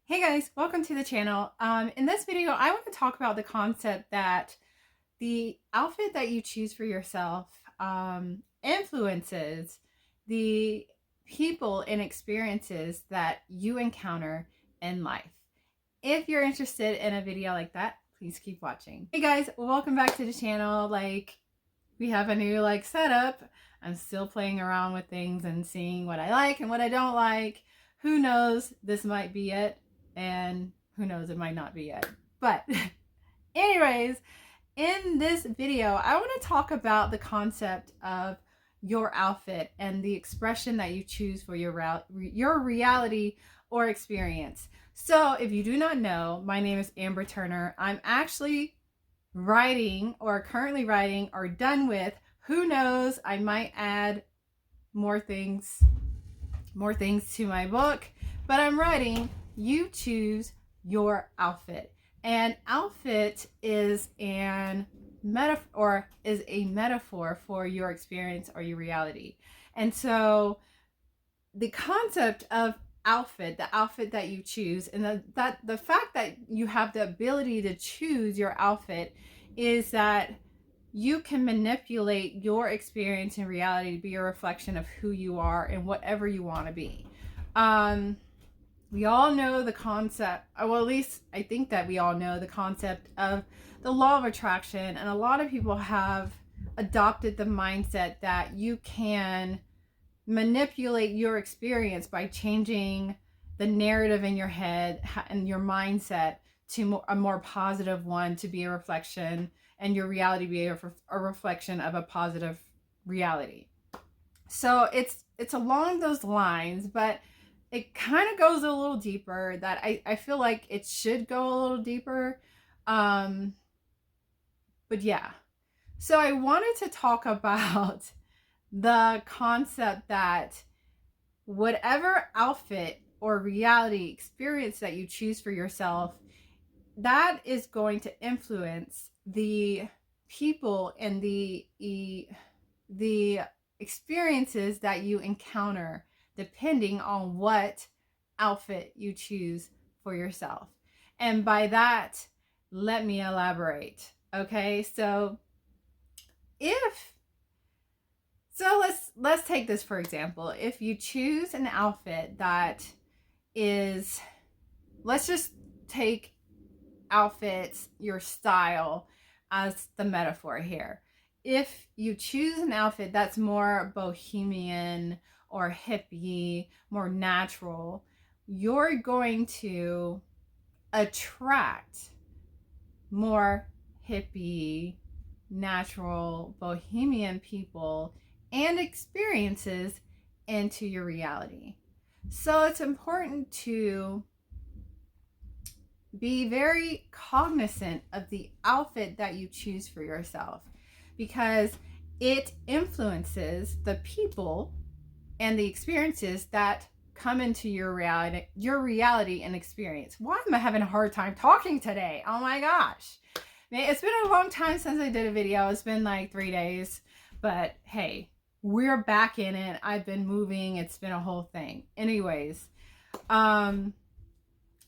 Hey guys, welcome to the channel. In this video, I want to talk about the concept that the outfit that you choose for yourself influences the people and experiences that you encounter in life. If you're interested in a video like that, please keep watching. Hey guys, welcome back to the channel. We have a new setup. I'm still playing around with things and seeing what I like and what I don't like. Who knows, this might be it, and who knows, it might not be it. But anyways, in this video, I want to talk about the concept of your outfit and the expression that you choose for your reality or experience. So if you do not know, my name is Amber Turner. I'm actually writing, or currently writing, or done with, who knows, I might add more things to my book, but I'm writing You Choose Your Outfit. And outfit is a metaphor for your experience or your reality. And so the concept of outfit, the outfit that you choose, and the fact that you have the ability to choose your outfit is that you can manipulate your experience and reality to be a reflection of who you are and whatever you want to be. We all know the concept, well, at least I think that we all know the concept of the law of attraction, and a lot of people have adopted the mindset that you can manipulate your experience by changing the narrative in your head and your mindset to a more positive one, to be a reflection, and your reality be a reflection of a positive reality. So it's along those lines, but it kind of goes a little deeper, that I feel like it should go a little deeper. But yeah. So I wanted to talk about the concept that whatever outfit or reality experience that you choose for yourself, that is going to influence the people and the experiences that you encounter, depending on what outfit you choose for yourself. And by that, let me elaborate. Okay, so let's take this for example. If you choose an outfit that is, let's just take outfits, your style, as the metaphor here. If you choose an outfit that's more bohemian or hippie, more natural, you're going to attract more hippie, natural, bohemian people and experiences into your reality. So it's important to be very cognizant of the outfit that you choose for yourself, because it influences the people and the experiences that come into your reality and experience. Why am I having a hard time talking today? Oh my gosh. Man, it's been a long time since I did a video. It's been like 3 days, but hey, we're back in it. I've been moving. It's been a whole thing. Anyways,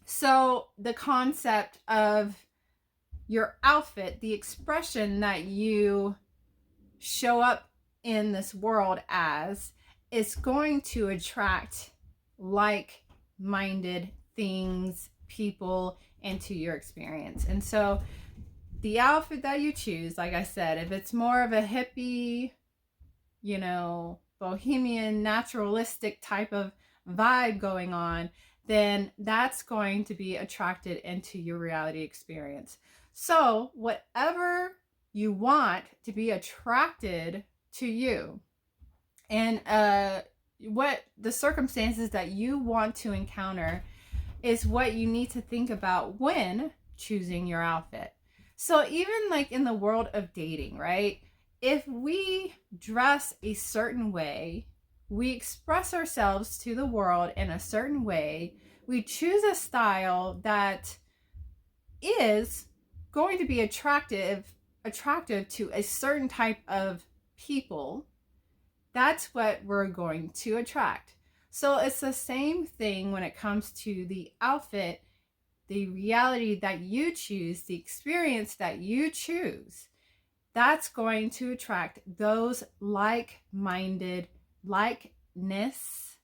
so the concept of your outfit, the expression that you show up in this world as, is going to attract like-minded things, people into your experience. And so the outfit that you choose, like I said, if it's more of a hippie, bohemian, naturalistic type of vibe going on, then that's going to be attracted into your reality experience. So whatever you want to be attracted to you, and what the circumstances that you want to encounter, is what you need to think about when choosing your outfit. So even like in the world of dating, right? If we dress a certain way, we express ourselves to the world in a certain way, we choose a style that is going to be attractive to a certain type of people, that's what we're going to attract. So it's the same thing when it comes to the outfit, the reality that you choose, the experience that you choose. That's going to attract those like-minded, likeness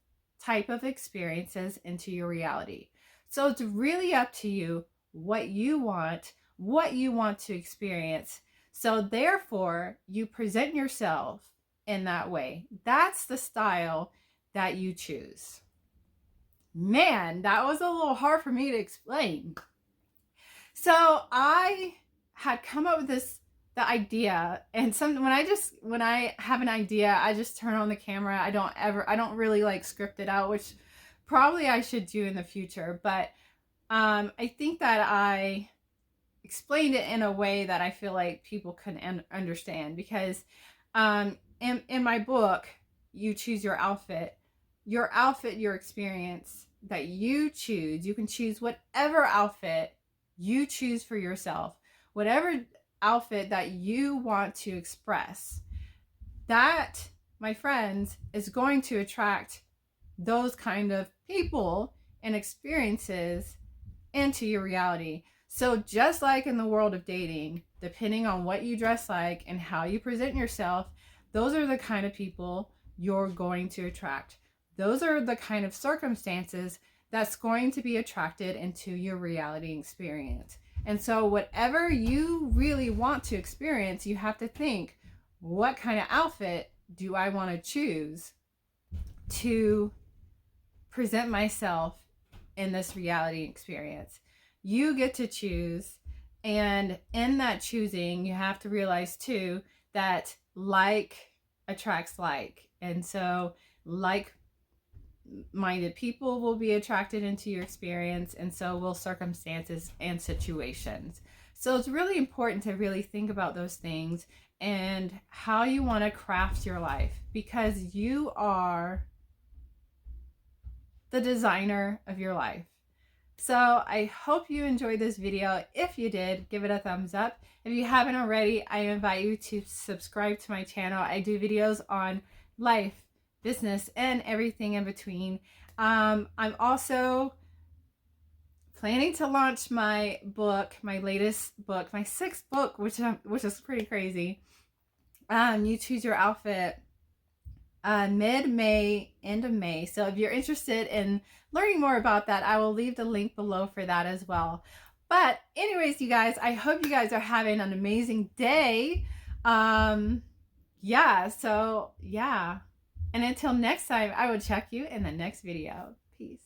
type of experiences into your reality. So it's really up to you what you want to experience. So therefore, you present yourself in that way. That's the style that you choose. Man, that was a little hard for me to explain. So I had come up with the idea, and when I have an idea, I just turn on the camera. I don't really like script it out, which probably I should do in the future. But I think that I explained it in a way that I feel like people can understand, because in my book, You Choose Your Outfit, your experience that you choose. You can choose whatever outfit you choose for yourself, whatever outfit that you want to express. That, my friends, is going to attract those kind of people and experiences into your reality. So just like in the world of dating, depending on what you dress like and how you present yourself, those are the kind of people you're going to attract. Those are the kind of circumstances that's going to be attracted into your reality experience. And so whatever you really want to experience, you have to think, what kind of outfit do I want to choose to present myself in this reality experience? You get to choose, and in that choosing, you have to realize too that like attracts like, and so like-minded people will be attracted into your experience, and so will circumstances and situations. So it's really important to really think about those things and how you want to craft your life, because you are the designer of your life. So I hope you enjoyed this video. If you did, give it a thumbs up. If you haven't already, I invite you to subscribe to my channel. I do videos on life, business, and everything in between. I'm also planning to launch my book, my latest book, my 6th book, which is pretty crazy. You Choose Your Outfit, mid-May, end of May. So if you're interested in learning more about that, I will leave the link below for that as well. But anyways, you guys, I hope you guys are having an amazing day. Yeah, so yeah. And until next time, I will check you in the next video. Peace.